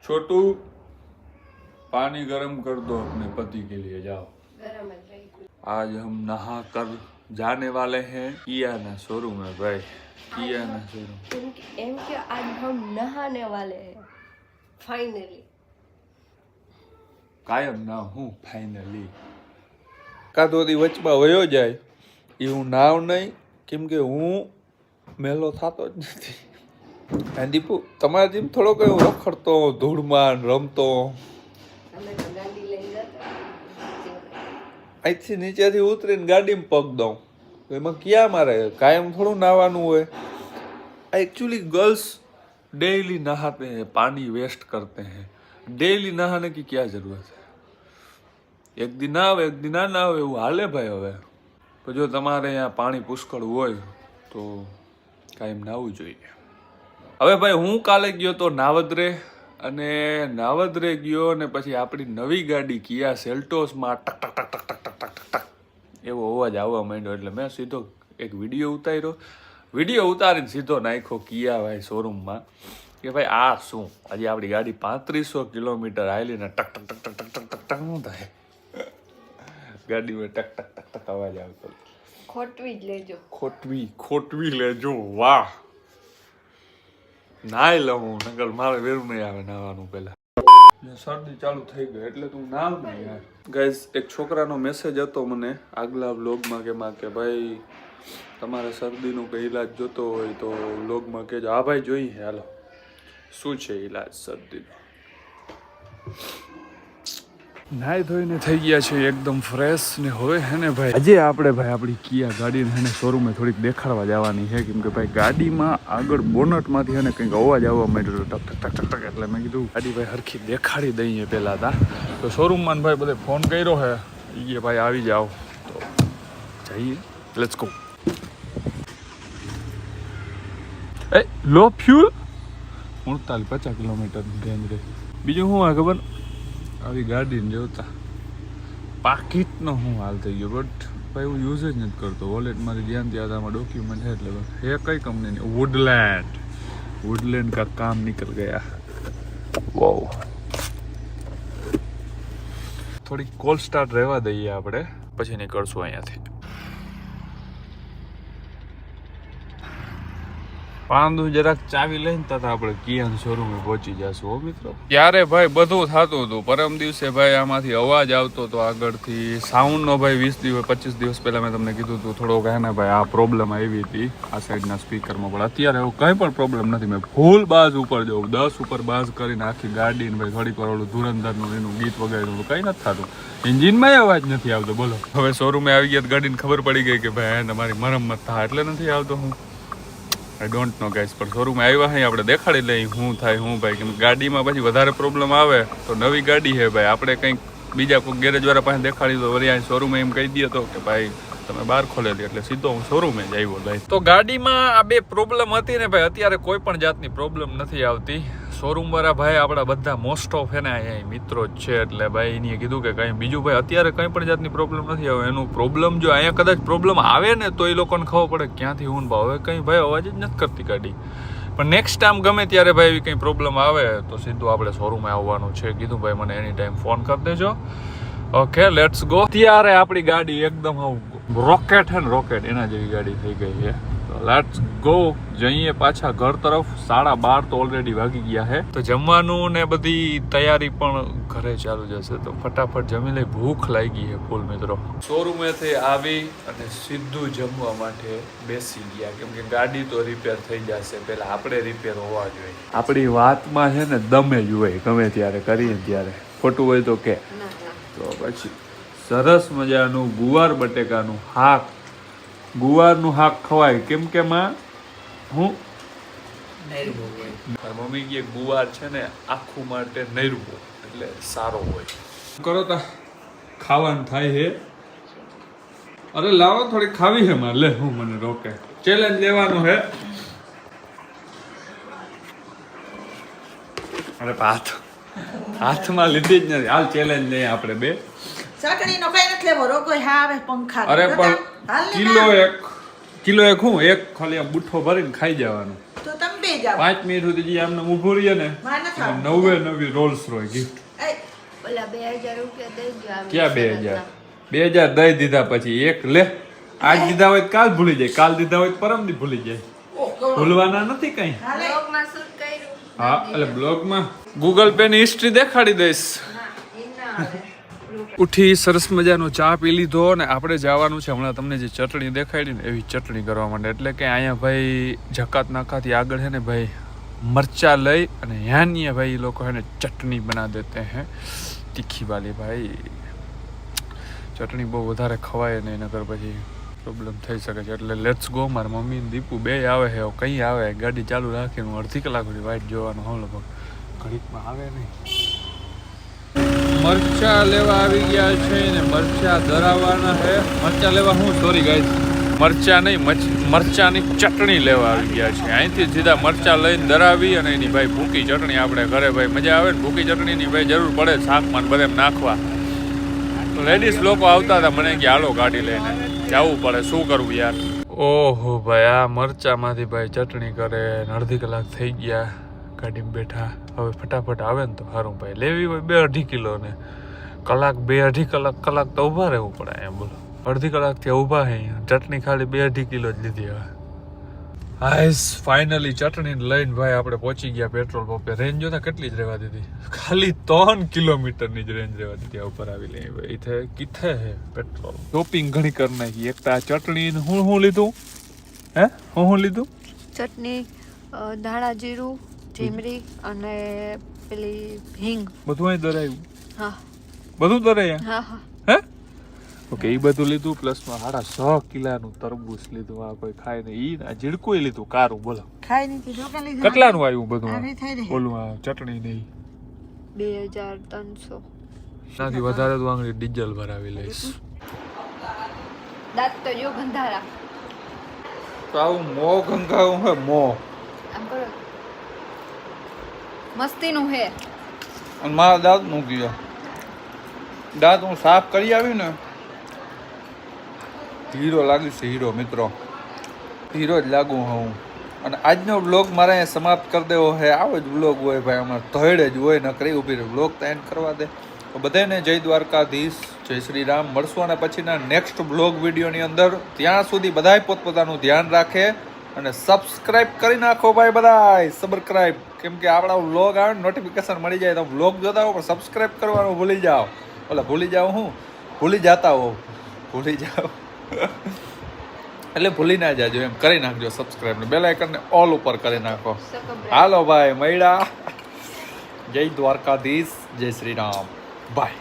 छोटू पानी गर्म कर दो अपने पति के लिए, जाओ। आज हम नहा कर जाने वाले हैं किया ना शोरूम में भाई, किया ना शोरूम। एम के आज हम नहाने वाले हैं फाइनली। कायम ना हूँ फाइनली। કાદો દી વચમાં વયો જાય એ હું નાવ નહીં, કેમ કે હું મેલો થતો જ નથી. હા દીપુ, તમારા જેમ થોડો કઈ રખડતો ધૂળમાં રમતો, અહીંથી નીચેથી ઉતરીને ગાડીમાં પગ દઉં તો એમાં ક્યાં મારે કાયમ થોડું નાવાનું હોય. एक्चुअली गर्ल्स डेली नहाते हैं, पानी वेस्ट करते हैं. डेली नहाने की क्या जरूरत है? एक दिन ना આવે એક दिन ના આવે એવું હાલે ભાઈ. હવે તો જો તમારે અહીંયા પાણી પુષ્કળ હોય તો કાયમ નાવું જોઈએ. હવે ભાઈ હું કાલે ગયો તો નાવદરે, અને નાવદરે ગયો અને પછી આપણી નવી ગાડી કિયા સેલ્ટોસમાં ટક ટક ટક ટક ટક ટક ટક ટક એવો અવાજ આવવા માંડ્યો. એટલે મેં સીધો એક વિડીયો ઉતાર્યો. વિડીયો ઉતારીને સીધો નાખ્યો કિયા ભાઈ શોરૂમમાં કે ભાઈ આ શું, હજી આપણી ગાડી 3500 કિલોમીટર હાલીને ટક ટક ટક ટક ટક ટક ટક શું થાય ગાડીમાં ટક ટક ટક ટક અવાજ આવતો. ખોટવી જ લેજો, ખોટવી લેજો. વાહ, નાઈ લઉં નકર મારે વેરું નહીં આવે નાવાનું. પહેલા શરદી ચાલુ થઈ ગઈ એટલે તું નાવ ને યાર. ગાઈઝ, એક છોકરાનો મેસેજ હતો મને આગલા વ્લોગમાં કે ભાઈ તમારે શરદીનું કઈ ઈલાજ જોતો હોય તો વ્લોગમાં કહેજો. હા ભાઈ જોઈએ, હાલો શું છે ઈલાજ શરદીનો. નાઈ ધોઈને થઈ ગયા છે એકદમ ફ્રેશ ને હવે હે ને ભાઈ આજે આપણે ભાઈ આપણી કિયા ગાડીને હે ને શોરૂમે થોડીક દેખાડવા જવાની છે, કેમ કે ભાઈ ગાડીમાં આગળ બોનટમાંથી હે ને કંઈક અવાજ આવવા માંડ્યો ટક ટક ટક ટક ટક. એટલે મેં કીધું ગાડી ભાઈ હરખી દેખાડી દઈએ પહેલાં તા. તો શોરૂમમાં ભાઈ બધે ફોન કર્યો હે, એ ભાઈ આવી જાઓ તો જઈએ. Let's go. એ લો ફ્યુલ 49-50 કિલોમીટરની રેન્જ રહે. બીજું શું હોય ખબર, આવી ગાડીને જોતા પાકીટનો હું હાલ થઈ ગયો. બટ ભાઈ હું યુઝ જ નથી કરતો. વોલેટ મારી ધ્યાન ત્યાં આમાં ડોક્યુમેન્ટ છે એટલે એ કઈ કંપનીની વુડલેન્ડ કા કામ નીકળ ગયા. વાવ, થોડી કોલ સ્ટાર્ટ રહેવા દઈએ આપણે, પછી નીકળશું અહીંયાથી. પાંદુ જરાક ચાવી લઈને તથા આપણે કિયાના શોરૂમે પહોંચી જશું. હો મિત્રો, ત્યારે ભાઈ બધું થતું હતું. પરમ દિવસે ભાઈ આમાંથી અવાજ આવતો હતો આગળથી સાઉન્ડનો. ભાઈ 20-25 દિવસ પહેલા મેં તમને કીધું હતું થોડોક હે ને ભાઈ આ પ્રોબ્લેમ આવી હતી આ સાઈડના સ્પીકરમાં. પણ અત્યારે એવું કંઈ પણ પ્રોબ્લેમ નથી. મેં ફૂલ બાજ ઉપર જવું 10 ઉપર બાજ કરીને આખી ગાડીને ભાઈ થોડીક વાર ઓલું ધુરંધરનું એનું ગીત વગાડ્યું, કંઈ નથી થતું. એન્જિનમાં અવાજ નથી આવતો. બોલો, હવે શોરૂમે આવી ગયા ગાડીને ખબર પડી ગઈ કે ભાઈ તમારી મરમ્મત થાય એટલે નથી આવતો. હું આઈ ડોન્ટ નો ગાઈસ, પણ શોરૂમે આવ્યા અહીં આપણે દેખાડી લઈ શું થાય શું ભાઈ. કેમ ગાડીમાં પછી વધારે પ્રોબ્લેમ આવે તો નવી ગાડી છે ભાઈ, આપણે કંઈક બીજા કોઈ ગેરેજવાળા પાસે દેખાડી તો વળી અહીં શોરૂમે એમ કહી દે તો કે ભાઈ તમે બહાર ખોલેલી, એટલે સીધો હું શોરૂમે જ આવ્યો ભાઈ. તો ગાડીમાં આ બે પ્રોબ્લેમ હતી ને ભાઈ, અત્યારે કોઈ પણ જાતની પ્રોબ્લેમ નથી આવતી. શોરૂમ વાળા ભાઈ આપણા બધા મોસ્ટ ઓફ હે ને અહીંયા મિત્રો જ છે, એટલે ભાઈ એને કીધું કે કંઈ બીજું ભાઈ અત્યારે કંઈ પણ જાતની પ્રોબ્લેમ નથી આવે. એનું પ્રોબ્લેમ જો અહીંયા કદાચ પ્રોબ્લેમ આવે ને તો એ લોકોને ખબર પડે ક્યાંથી હું ભાવ. હવે કંઈ ભાઈ અવાજ જ નથી કરતી ગાડી. પણ નેક્સ્ટ ટાઈમ ગમે ત્યારે ભાઈ એવી કંઈ પ્રોબ્લેમ આવે તો સીધું આપણે શોરૂમે આવવાનું છે. કીધું ભાઈ મને એની ટાઈમ ફોન કરી દેજો. Okay, let's go. ત્યારે આપણી ગાડી એકદમ રોકેટ હે ને રોકેટ એના જેવી ગાડી થઈ ગઈ છે. તો લેટ્સ ગો, જઈએ પાછા ઘર તરફ. 12:30 તો ઓલરેડી વાગી ગયા છે. તો જમવાનું ને બધી તૈયારી પણ ઘરે ચાલુ જશે, તો ફટાફટ જમી લઈ. ભૂખ લાગી છે ફૂલ મિત્રો. શોરૂમેથી આવી અને સીધું જમવા માટે બેસી ગયા, કેમ કે ગાડી તો રિપેર થઈ જશે, પહેલા આપણે રિપેર હોવા જોઈએ. આપણી વાતમાં છે ને દમે જ હોય, ગમે ત્યારે કરીએ ત્યારે. ખોટું હોય તો કે. તો પછી સરસ મજાનું ગુવાર બટેકાનું શાક. ગુવારનું શાક ખવાય કેમ કે માં હું મમ્મી કે ગુવાર છે ને આખું માટે નૈરવો એટલે સારો હોય. કરો તા ખાવાનું થાય છે. અરે લાવો થોડી ખાવી છે મારે. લે હું મને રોકે ચેલેન્જ લેવાનો છે. અરે હાથમાં લીધી જ નથી. હાલ ચેલેન્જ લઈએ આપણે બે. ચટણીનો કઈ નથી લેવો, રોગો હા આવે પંખા. અરે પણ કિલો એક હું એક ખાલી બુઠ્ઠો ભરીને ખાઈ જવાનું. તો તમે પી જાવ 5 મિનિટ સુધી જે આમને ઊભું રહીએ ને મારે નથી આવવું. નવી રોલ્સ રોય ગિફ્ટ. એ, ઓલા 2000 રૂપિયા દઈ દો આમ ક્યાં સરસના. 2000 દઈ દીધા પછી એક લે. આજ દીધા હોય તો કાલ ભૂલી જાય, કાલ દીધા હોય તો પરમદી ભૂલી જાય. ઓ, કવડો. ભૂલવાના નથી કઈ. હાલે. બ્લોગમાં શૂટ કર્યું. હા એટલે બ્લોગમાં ગૂગલ પે ની હિસ્ટ્રી દેખાડી દઈશ. ના, ઈ ના આવે. ઉઠી સરસ મજાનો ચા પી લીધો ને આપણે જવાનું છે હમણાં તમને જે ચટણી દેખાડી ને એવી ચટણી કરવા માટે. એટલે કે અહીંયા ભાઈ જકાત નાકાથી આગળ છે ને ભાઈ મરચા લઈ અને યાની ભાઈ એ લોકો है ચટણી બના દેते हैं તીખી વાલી. ભાઈ ચટણી બહુ વધારે ખવાય ને એના કર પછી પ્રોબ્લેમ થઈ શકે છે. એટલે લેટ્સ ગો. મારા મમ્મી ને દીપુ બે આવે છે. કઈ આવે ગાડી ચાલુ રાખીને હું અડધી કલાક સુધી વાઇટ જોવાનું હોઉં લગભગ ઘડીકમાં આવે નહીં. મરચા લેવા આવી ગયા છે ને મરચા ધરાવવાના છે. મરચા લેવા હું સોરી ગાઈસ મરચા નહીં મરચાની ચટણી લેવા આવી ગયા છે. અહીંથી સીધા મરચા લઈને ધરાવી અને એની ભાઈ ભૂકી ચટણી આપણે ઘરે ભાઈ મજા આવે ને ભૂકી ચટણીની ભાઈ જરૂર પડે શાકમાં બધે નાખવા. તો લેડીઝ લોકો આવતા હતા મને કે હાલો ગાડી લઈને જવું પડે શું કરવું યાર. ઓહો ભાઈ આ મરચામાંથી ભાઈ ચટણી કરે ને અડધી કલાક થઈ ગયા ગાડીમાં બેઠા. હવે ફટાફટ આવે ને તો સારું ભાઈ. લેવી હોય 2-2.5 કિલો ને કલાક 2-2.5 કલાક તો ઊભા રહેવું પડે અહીંયા બોલો. અડધી કલાક થી ઊભા હે અહીંયા. ચટણી ખાલી 2-2.5 કિલો જ લીધી હવે. હાઈસ ફાઇનલી ચટણી લઈને ભાઈ આપણે પહોંચી ગયા પેટ્રોલ પંપે. રેન્જ જોતા કેટલી જ રહેવા દીધી ખાલી 3 કિલોમીટરની જ રેન્જ રહેવા દીધી. આ ઉપર આવી લઈ ભાઈ ઇથે કિથે હે પેટ્રોલ. શોપિંગ ઘણી કરી નાખી. એક તો આ ચટણી ને હું લીધું હે હું લીધું ચટણી ધાણા જીરું જીમરી અને પેલી હિંગ. બધું અહીં દરાયું. હા બધું દરાયા હા હા. હે ઓકે એ બધું લીધું પ્લસમાં 6.5 કિલોનું તરબૂચ લીધું. આ કોઈ ખાય ને ઈ ના જીડકું લીધું કારું બોલો. ખાઈ નહીં કીધું કે લીધું. કેટલાનું આવ્યું બધું આવી થઈ રહી. બોલું આ ચટણી નહીં 2300. નાથી વધારે તો આંગળી ડીઝલ ભરાવી લઈશ. દાંત તો જો ગંધારા. તો આવું મો ગંગાવું હે મો આમ કરો મસ્તીનું હે. અને મારા દાંત મૂકી દો. દાંત હું સાફ કરી આવ્યું ને હીરો લાગી છે હીરો મિત્રો. હીરો જ લાગુ હું. અને આજનો બ્લોગ મારે અહીંયા સમાપ્ત કરી દેવો છે. આવો જ બ્લોગ હોય ભાઈ અમારે ધોળે જ હોય ન કરી ઊભી રહે બ્લોગ તો એન્ડ કરવા દે. તો બધાને જય દ્વારકાધીશ જય શ્રી રામ. મળશું અને પછીના નેક્સ્ટ બ્લોગ વિડીયોની અંદર. ત્યાં સુધી બધાય પોતપોતાનું ધ્યાન રાખે અને સબસ્ક્રાઇબ કરી નાખો ભાઈ બધાય સબસ્ક્રાઇબ. કેમ કે આપણા વ્લોગ આવે ને નોટિફિકેશન મળી જાય તો વ્લોગ જોતા હો પણ સબસ્ક્રાઇબ કરવાનું ભૂલી જાઓ. ઓલા ભૂલી જાઓ હું ભૂલી જતા હો ભૂલી જાઓ એટલે ભૂલી ના જાજો એમ કરી નાખજો સબસ્ક્રાઇબ ને બેલ આઇકન ને ઓલ ઉપર કરી નાખો. હાલો ભાઈ મૈડા જય દ્વારકાધીશ જય શ્રી રામ બાય.